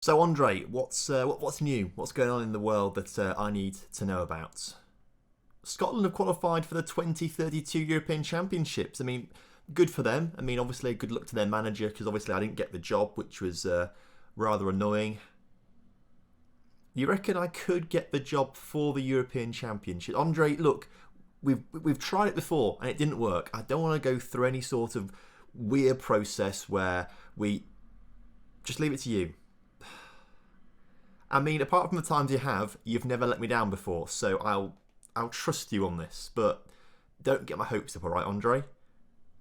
So Andre, what's new? What's going on in the world that I need to know about? Scotland have qualified for the 2032 European Championships. I mean, good for them. I mean, obviously, good luck to their manager because obviously I didn't get the job, which was rather annoying. You reckon I could get the job for the European Championship? Andre, look, we've tried it before and it didn't work. I don't want to go through any sort of weird process where we just leave it to you. I mean, apart from the times you've never let me down before, so I'll trust you on this, but don't get my hopes up, all right, Andre?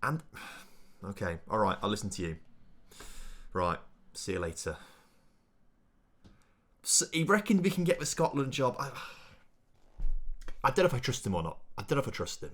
And okay, all right, I'll listen to you. Right, see you later. So he reckoned we can get the Scotland job. I don't know if I trust him or not. I don't know if I trust him.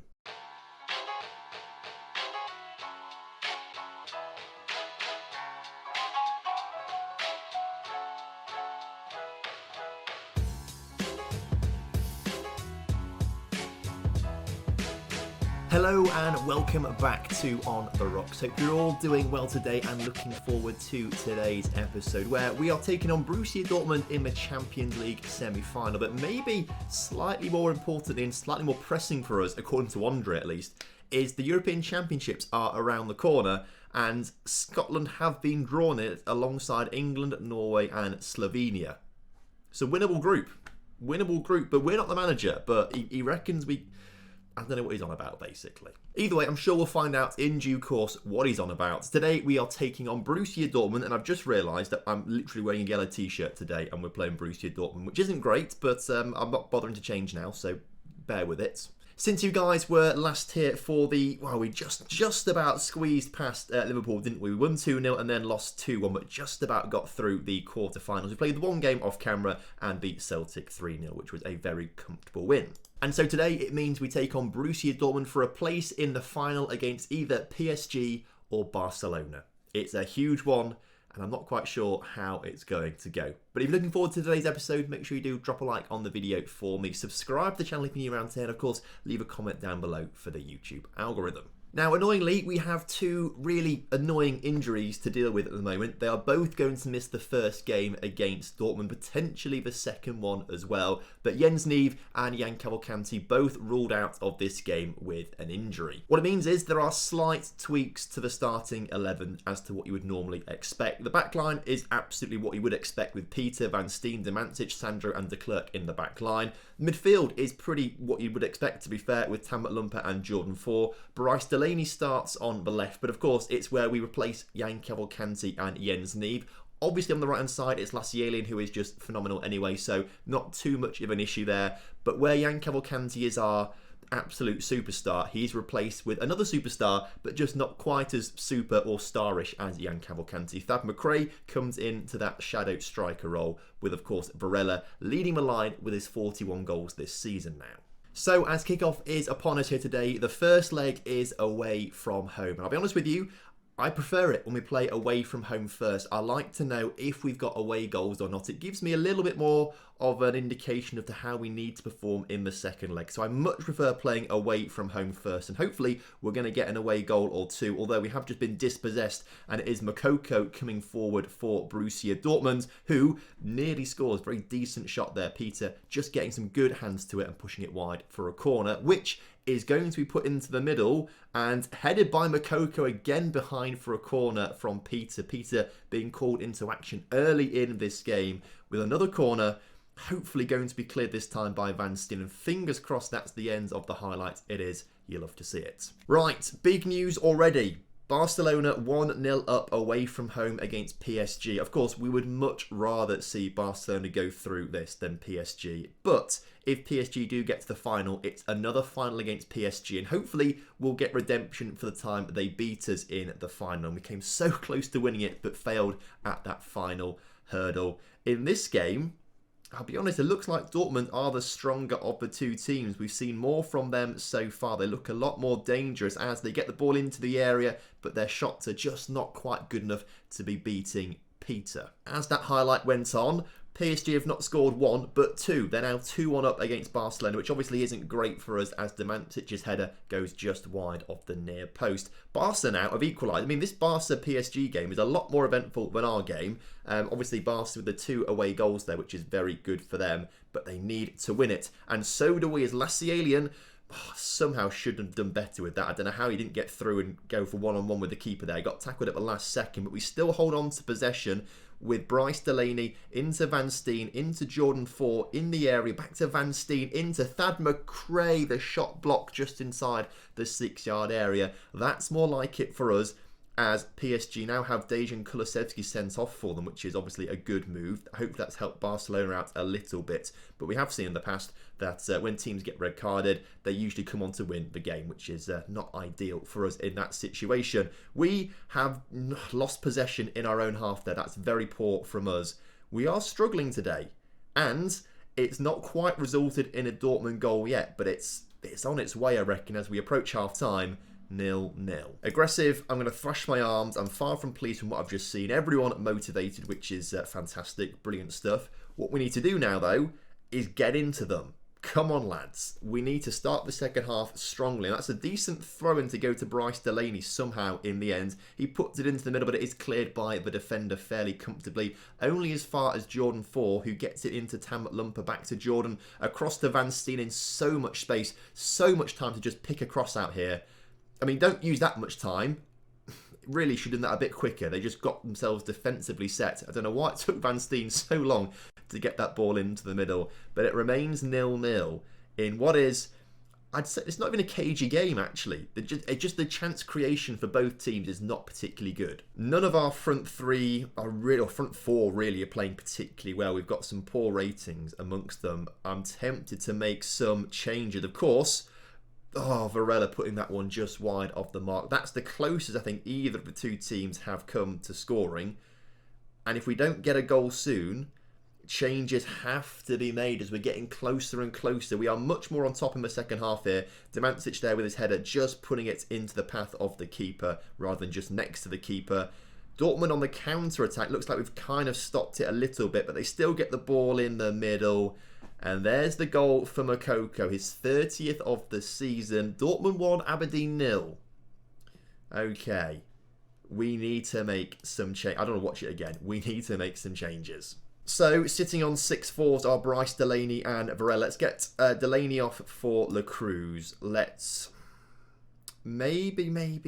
Hello and welcome back to On The Rocks. Hope you're all doing well today and looking forward to today's episode where we are taking on Borussia Dortmund in the Champions League semi-final. But maybe slightly more importantly and slightly more pressing for us, according to Andre at least, is the European Championships are around the corner and Scotland have been drawn it alongside England, Norway and Slovenia. So winnable group, but we're not the manager, but he reckons I don't know what he's on about, basically. Either way, I'm sure we'll find out in due course what he's on about. Today, we are taking on Borussia Dortmund, and I've just realised that I'm literally wearing a yellow t-shirt today, and we're playing Borussia Dortmund, which isn't great, but I'm not bothering to change now, so bear with it. Since you guys were last here for we just about squeezed past Liverpool, didn't we? We won 2-0 and then lost 2-1, but just about got through the quarterfinals. We played the one game off camera and beat Celtic 3-0, which was a very comfortable win. And so today it means we take on Borussia Dortmund for a place in the final against either PSG or Barcelona. It's a huge one, and I'm not quite sure how it's going to go. But if you're looking forward to today's episode, make sure you do drop a like on the video for me. Subscribe to the channel if you're new around here, and of course, leave a comment down below for the YouTube algorithm. Now, annoyingly, we have two really annoying injuries to deal with at the moment. They are both going to miss the first game against Dortmund, potentially the second one as well. But Jens Neve and Jan Cavalcanti both ruled out of this game with an injury. What it means is there are slight tweaks to the starting 11 as to what you would normally expect. The backline is absolutely what you would expect with Peter, Van Steen, Demantic, Sandro and De Klerk in the backline. Midfield is pretty what you would expect, to be fair, with Tammert Lumper and Jordan Four. Bryce Delaney starts on the left, but of course it's where we replace Jan Cavalcanti and Jens Neve. Obviously on the right hand side it's Lassielin, who is just phenomenal anyway, so not too much of an issue there. But where Jan Cavalcanti is our absolute superstar, he's replaced with another superstar, but just not quite as super or starish as Jan Cavalcanti. Thad McRae comes into that shadow striker role, with of course Varela leading the line with his 41 goals this season now. So as kickoff is upon us here today, the first leg is away from home. And I'll be honest with you, I prefer it when we play away from home first. I like to know if we've got away goals or not. It gives me a little bit more of an indication of how we need to perform in the second leg. So I much prefer playing away from home first. And hopefully we're going to get an away goal or two, although we have just been dispossessed. And it is Moukoko coming forward for Borussia Dortmund, who nearly scores. Very decent shot there, Peter, just getting some good hands to it and pushing it wide for a corner, which is going to be put into the middle and headed by Moukoko again behind for a corner from Peter. Peter being called into action early in this game with another corner, hopefully going to be cleared this time by Van Steen. And fingers crossed that's the end of the highlights. It is. You love to see it. Right, big news already. Barcelona 1-0 up away from home against PSG. Of course, we would much rather see Barcelona go through this than PSG. But if PSG do get to the final, it's another final against PSG. And hopefully we'll get redemption for the time they beat us in the final. And we came so close to winning it, but failed at that final hurdle. In this game, I'll be honest, it looks like Dortmund are the stronger of the two teams. We've seen more from them so far. They look a lot more dangerous as they get the ball into the area, but their shots are just not quite good enough to be beating Peter. As that highlight went on, PSG have not scored 1, but 2. They're now 2-1 up against Barcelona, which obviously isn't great for us as Demantic's header goes just wide of the near post. Barca now have equalised. I mean, this Barca-PSG game is a lot more eventful than our game. Obviously, Barca with the 2 away goals there, which is very good for them, but they need to win it. And so do we as Lassialian. Somehow should have done better with that. I don't know how he didn't get through and go for one-on-one with the keeper there. He got tackled at the last second, but we still hold on to possession with Bryce Delaney into Van Steen, into Jordan 4 in the area, back to Van Steen, into Thad McRae, the shot block just inside the 6-yard area. That's more like it for us, as PSG now have Dejan Kulusevski sent off for them, which is obviously a good move. I hope that's helped Barcelona out a little bit. But we have seen in the past that when teams get red carded, they usually come on to win the game, which is not ideal for us in that situation. We have lost possession in our own half there. That's very poor from us. We are struggling today, and it's not quite resulted in a Dortmund goal yet, but it's on its way, I reckon, as we approach half-time. 0-0. Aggressive, I'm going to thrash my arms. I'm far from pleased from what I've just seen. Everyone motivated, which is fantastic, brilliant stuff. What we need to do now, though, is get into them. Come on, lads. We need to start the second half strongly. And that's a decent throw-in to go to Bryce Delaney somehow in the end. He puts it into the middle, but it is cleared by the defender fairly comfortably. Only as far as Jordan 4, who gets it into Tam Lumper, back to Jordan, across to Van Steen in so much space, so much time to just pick a cross out here. I mean, don't use that much time. Really should have done that a bit quicker. They just got themselves defensively set. I don't know why it took Van Steen so long to get that ball into the middle. But it remains 0-0 in what is, I'd say, it's not even a cagey game, actually. Just the chance creation for both teams is not particularly good. None of our front three are really, or front four really, are playing particularly well. We've got some poor ratings amongst them. I'm tempted to make some changes. Of course, Varela putting that one just wide of the mark. That's the closest I think either of the two teams have come to scoring. And if we don't get a goal soon, changes have to be made as we're getting closer and closer. We are much more on top in the second half here. Demantic there with his header, just putting it into the path of the keeper rather than just next to the keeper. Dortmund on the counter-attack. Looks like we've kind of stopped it a little bit, but they still get the ball in the middle. And there's the goal for Moukoko, his 30th of the season. Dortmund 1, Aberdeen 0. Okay. We need to make some change. I don't want to watch it again. We need to make some changes. So, sitting on 6-4s are Bryce, Delaney and Varela. Let's get Delaney off for Le Cruz. Let's... Maybe. I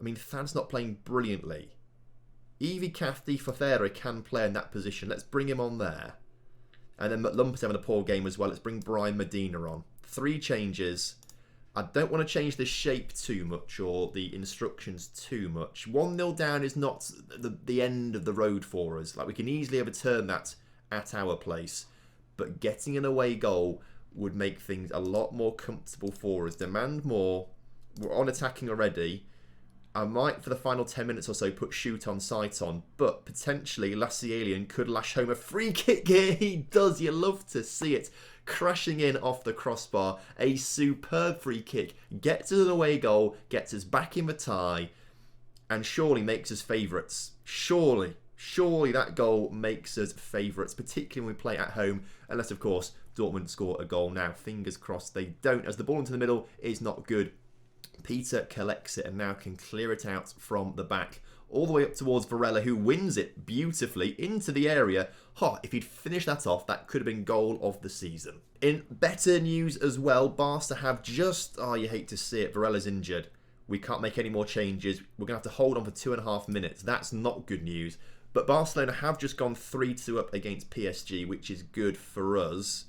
mean, Thad's not playing brilliantly. Evie Cafdi Fafera can play in that position. Let's bring him on there. And then McLump's having a poor game as well. Let's bring Brian Medina on. 3 changes. I don't want to change the shape too much or the instructions too much. 1-0 down is not the end of the road for us. Like, we can easily overturn that at our place. But getting an away goal would make things a lot more comfortable for us. Demand more. We're on attacking already. I might, for the final 10 minutes or so, put shoot on sight on, but potentially Lassialian could lash home a free kick here. He does. You love to see it. Crashing in off the crossbar. A superb free kick. Gets us an away goal, gets us back in the tie, and surely makes us favourites. Surely that goal makes us favourites, particularly when we play at home, unless, of course, Dortmund score a goal now. Fingers crossed they don't, as the ball into the middle is not good. Peter collects it and now can clear it out from the back all the way up towards Varela, who wins it beautifully into the area. If he'd finished that off, that could have been goal of the season. In better news as well, Barca have just... you hate to see it. Varela's injured. We can't make any more changes. We're going to have to hold on for 2.5 minutes. That's not good news. But Barcelona have just gone 3-2 up against PSG, which is good for us.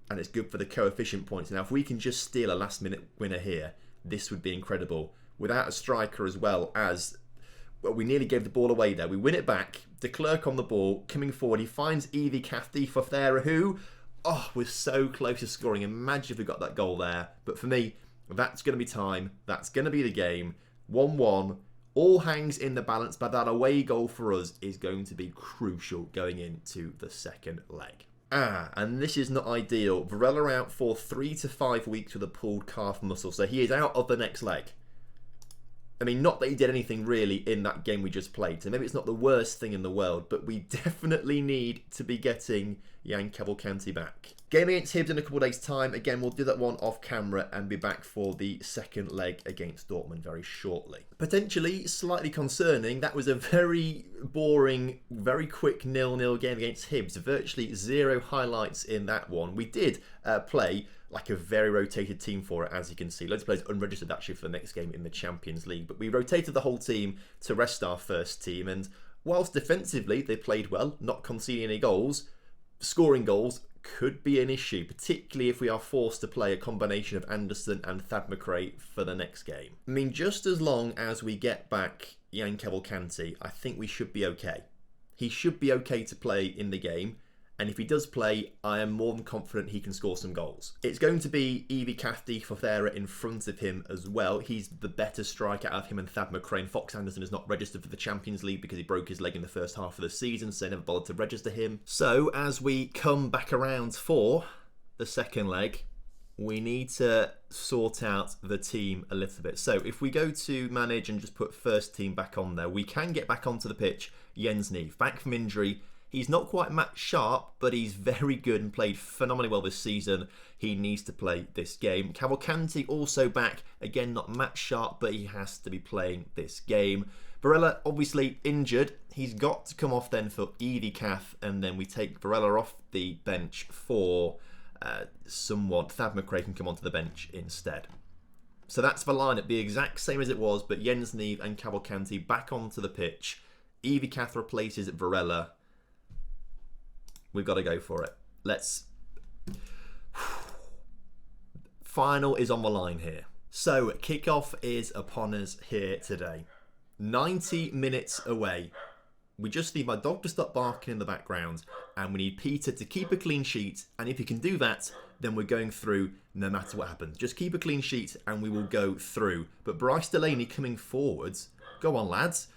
And it's good for the coefficient points. Now, if we can just steal a last-minute winner here, this would be incredible. Without a striker as well as... Well, we nearly gave the ball away there. We win it back. De Klerk on the ball, coming forward. He finds Evie Cafdi Fafera, who... was so close to scoring. Imagine if we got that goal there. But for me, that's going to be time. That's going to be the game. 1-1. All hangs in the balance, but that away goal for us is going to be crucial going into the second leg. And this is not ideal. Varela out for 3 to 5 weeks with a pulled calf muscle, so he is out of the next leg. I mean, not that he did anything really in that game we just played, so maybe it's not the worst thing in the world, but we definitely need to be getting Jan Cavalcanti back. Game against Hibs in a couple of days' time. Again, we'll do that one off camera and be back for the second leg against Dortmund very shortly. Potentially slightly concerning, that was a very boring, very quick 0-0 game against Hibs. Virtually zero highlights in that one. We did play like a very rotated team for it, as you can see. Loads of players unregistered actually for the next game in the Champions League. But we rotated the whole team to rest our first team. And whilst defensively they played well, not conceding any goals, scoring goals could be an issue, particularly if we are forced to play a combination of Anderson and Thad McRae for the next game. I mean, just as long as we get back Jan Cavalcanti, I think we should be okay. He should be okay to play in the game. And if he does play, I am more than confident he can score some goals. It's going to be Evie Cafdi Fothera in front of him as well. He's the better striker out of him and Thad McRae. And Fox Anderson is not registered for the Champions League because he broke his leg in the first half of the season, so never bothered to register him. So as we come back around for the second leg, we need to sort out the team a little bit. So if we go to manage and just put first team back on there, we can get back onto the pitch. Jens Neve, back from injury. He's not quite Matt Sharp, but he's very good and played phenomenally well this season. He needs to play this game. Cavalcanti also back. Again, not Matt Sharp, but he has to be playing this game. Barella, obviously injured. He's got to come off then for Evie Cath, and then we take Barella off the bench for someone. Thad McRae can come onto the bench instead. So that's the lineup, the exact same as it was, but Jens Neve and Cavalcanti back onto the pitch. Evie Cath replaces Varela. We've got to go for it. Let's... Final is on the line here. So, kickoff is upon us here today. 90 minutes away. We just need my dog to stop barking in the background, and we need Peter to keep a clean sheet, and if he can do that, then we're going through no matter what happens. Just keep a clean sheet and we will go through. But Bryce Delaney coming forwards. Go on, lads.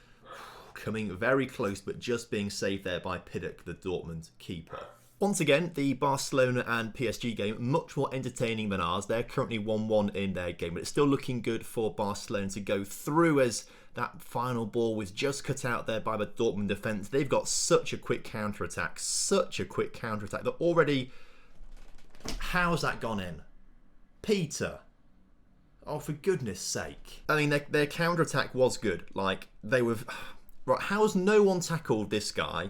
Coming very close, but just being saved there by Piddock, the Dortmund keeper. Once again, the Barcelona and PSG game, much more entertaining than ours. They're currently 1-1 in their game, but it's still looking good for Barcelona to go through, as that final ball was just cut out there by the Dortmund defence. They've got such a quick counter-attack, They're already... How's that gone in? Peter. Oh, for goodness sake. I mean, their counter-attack was good. Like, they were... Right, how has no one tackled this guy?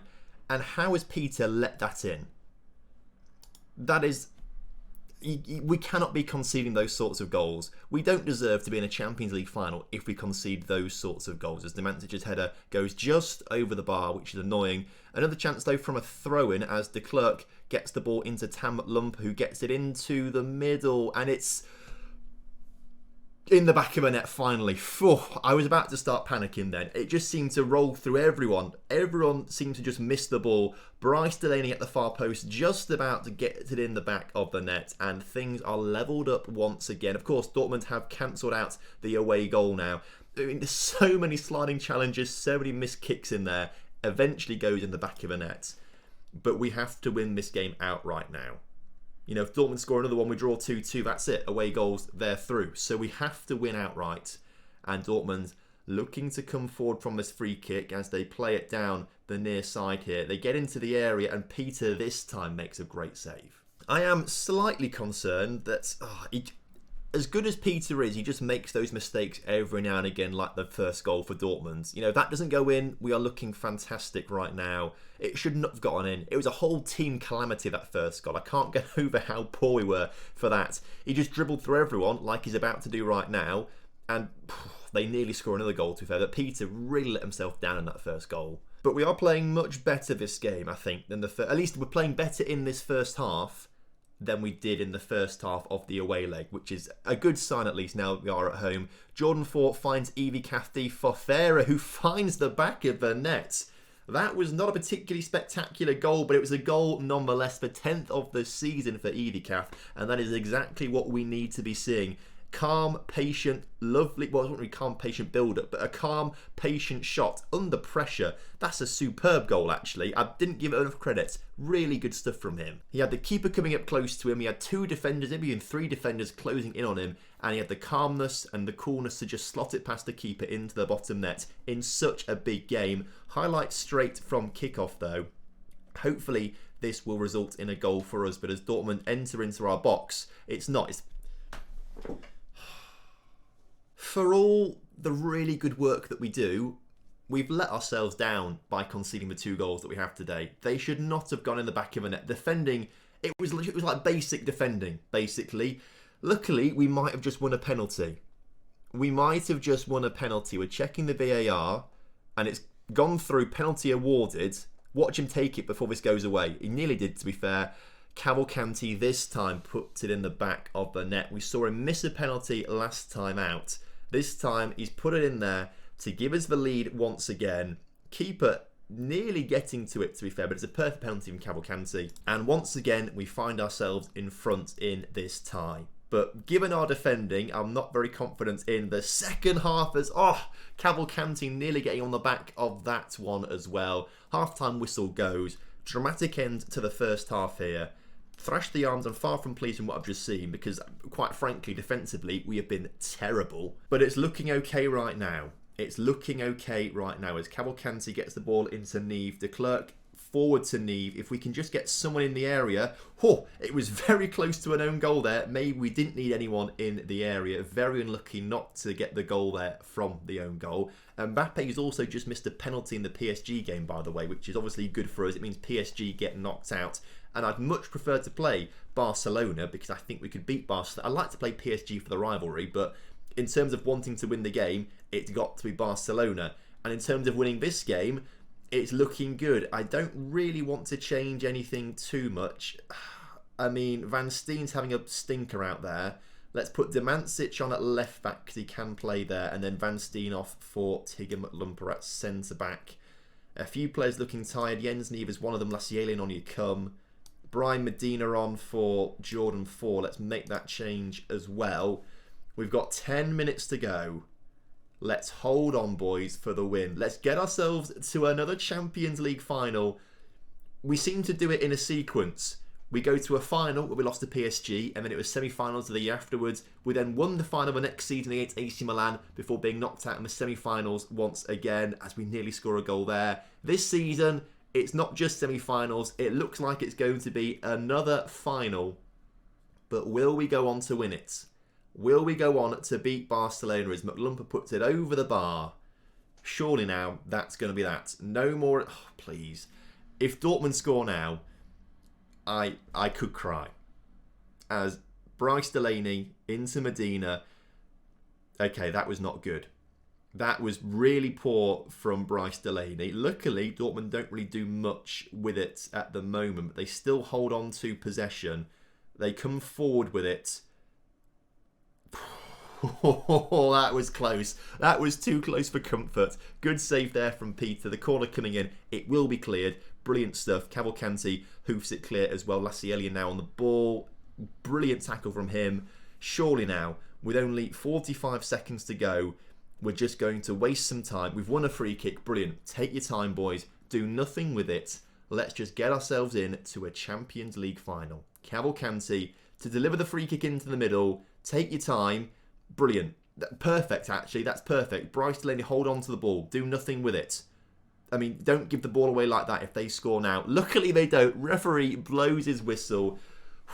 And how has Peter let that in? That is... We cannot be conceding those sorts of goals. We don't deserve to be in a Champions League final if we concede those sorts of goals. As Demantic's header goes just over the bar, which is annoying. Another chance, though, from a throw-in as de Klerk gets the ball into Tam Lump, who gets it into the middle. And it's... in the back of a net finally. Phew, I was about to start panicking then. It just seemed to roll through everyone. Everyone seemed to just miss the ball. Bryce Delaney at the far post, just about to get it in the back of the net, and things are levelled up once again. Of course, Dortmund have cancelled out the away goal now. I mean, there's so many sliding challenges, so many missed kicks in there. Eventually goes in the back of a net. But we have to win this game outright now. You know, if Dortmund score another one, we draw 2-2, that's it. Away goals, they're through. So we have to win outright. And Dortmund looking to come forward from this free kick as they play it down the near side here. They get into the area and Peter this time makes a great save. I am slightly concerned that as good as Peter is, he just makes those mistakes every now and again, like the first goal for Dortmund. You know, that doesn't go in. We are looking fantastic right now. It should not have gotten in. It was a whole team calamity, that first goal. I can't get over how poor we were for that. He just dribbled through everyone like he's about to do right now, and they nearly score another goal, to be fair. But Peter really let himself down in that first goal. But we are playing much better this game, I think, than at least we're playing better in this first half than we did in the first half of the away leg, which is a good sign at least now we are at home. Jordan Fort finds Evie Cafdi Fothera, who finds the back of the net. That was not a particularly spectacular goal, but it was a goal nonetheless, the 10th of the season for Evie Cath, and that is exactly what we need to be seeing. Calm, patient, lovely, well, it wasn't really calm, patient build-up, but a calm, patient shot under pressure. That's a superb goal, actually. I didn't give it enough credit. Really good stuff from him. He had the keeper coming up close to him. He had 2 defenders, maybe even 3 defenders closing in on him. And he had the calmness and the coolness to just slot it past the keeper into the bottom net in such a big game. Highlight straight from kickoff, though. Hopefully, this will result in a goal for us. But as Dortmund enter into our box, it's not. It's... For all the really good work that we do, we've let ourselves down by conceding the 2 goals that we have today. They should not have gone in the back of the net. Defending, it was like basic defending, basically. Luckily, we might have just won a penalty. We might have just won a penalty. We're checking the VAR, and it's gone through, penalty awarded. Watch him take it before this goes away. He nearly did, to be fair. Cavalcanti this time put it in the back of the net. We saw him miss a penalty last time out. This time he's put it in there to give us the lead once again. Keeper nearly getting to it, to be fair, but it's a perfect penalty from Cavalcanti. And once again, we find ourselves in front in this tie. But given our defending, I'm not very confident in the second half as... Cavalcanti nearly getting on the back of that one as well. Half-time whistle goes. Dramatic end to the first half here. Thrash the arms, I'm far from pleased with what I've just seen because, quite frankly, defensively, we have been terrible. But it's looking okay right now. It's looking okay right now as Cavalcanti gets the ball into Neve. De Klerk forward to Neve. If we can just get someone in the area. It was very close to an own goal there. Maybe we didn't need anyone in the area. Very unlucky not to get the goal there from the own goal. Mbappe's also just missed a penalty in the PSG game, by the way, which is obviously good for us. It means PSG get knocked out. And I'd much prefer to play Barcelona because I think we could beat Barcelona. I like to play PSG for the rivalry, but in terms of wanting to win the game, it's got to be Barcelona. And in terms of winning this game, it's looking good. I don't really want to change anything too much. I mean, Van Steen's having a stinker out there. Let's put Demancic on at left back because he can play there. And then Van Steen off for Tigger McLumper at centre back. A few players looking tired. Jens Neve is one of them. Lassielin on you come. Brian Medina on for Jordan 4. Let's make that change as well. We've got 10 minutes to go. Let's hold on, boys, for the win. Let's get ourselves to another Champions League final. We seem to do it in a sequence. We go to a final where we lost to PSG, and then it was semi-finals of the year afterwards. We then won the final the next season against AC Milan before being knocked out in the semi-finals once again, as we nearly score a goal there. This season, it's not just semi-finals. It looks like it's going to be another final. But will we go on to win it? Will we go on to beat Barcelona as McLumper puts it over the bar? Surely now, that's going to be that. No more... please. If Dortmund score now, I could cry. As Bryce Delaney into Medina. Okay, that was not good. That was really poor from Bryce Delaney. Luckily, Dortmund don't really do much with it at the moment. But they still hold on to possession. They come forward with it. Oh, that was close. That was too close for comfort. Good save there from Peter. The corner coming in. It will be cleared. Brilliant stuff. Cavalcanti hoofs it clear as well. Lassielli now on the ball. Brilliant tackle from him. Surely now, with only 45 seconds to go, we're just going to waste some time. We've won a free kick. Brilliant. Take your time, boys. Do nothing with it. Let's just get ourselves in to a Champions League final. Cavalcanti to deliver the free kick into the middle. Take your time. Brilliant. Perfect, actually. That's perfect. Bryce Delaney, hold on to the ball. Do nothing with it. I mean, don't give the ball away like that if they score now. Luckily, they don't. Referee blows his whistle.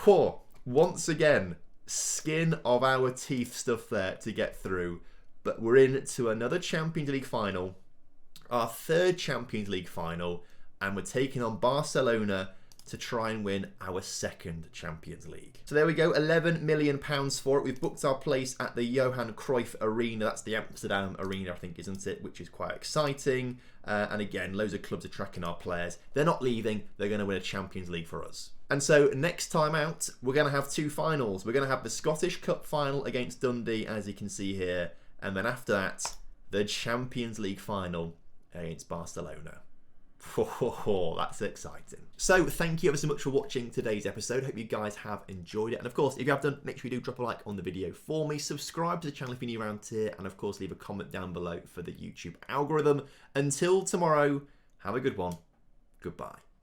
Whoa. Once again, skin of our teeth stuff there to get through. But we're in to another Champions League final. Our third Champions League final. And we're taking on Barcelona to try and win our second Champions League. So there we go, £11 million for it. We've booked our place at the Johan Cruyff Arena. That's the Amsterdam Arena, I think, isn't it? Which is quite exciting. And again, loads of clubs are tracking our players. They're not leaving. They're going to win a Champions League for us. And so next time out, we're going to have 2 finals. We're going to have the Scottish Cup final against Dundee, as you can see here. And then after that, the Champions League final against Barcelona. Oh, that's exciting. So thank you ever so much for watching today's episode. Hope you guys have enjoyed it. And of course, if you have done, make sure you do drop a like on the video for me. Subscribe to the channel if you're new around here. And of course, leave a comment down below for the YouTube algorithm. Until tomorrow, have a good one. Goodbye.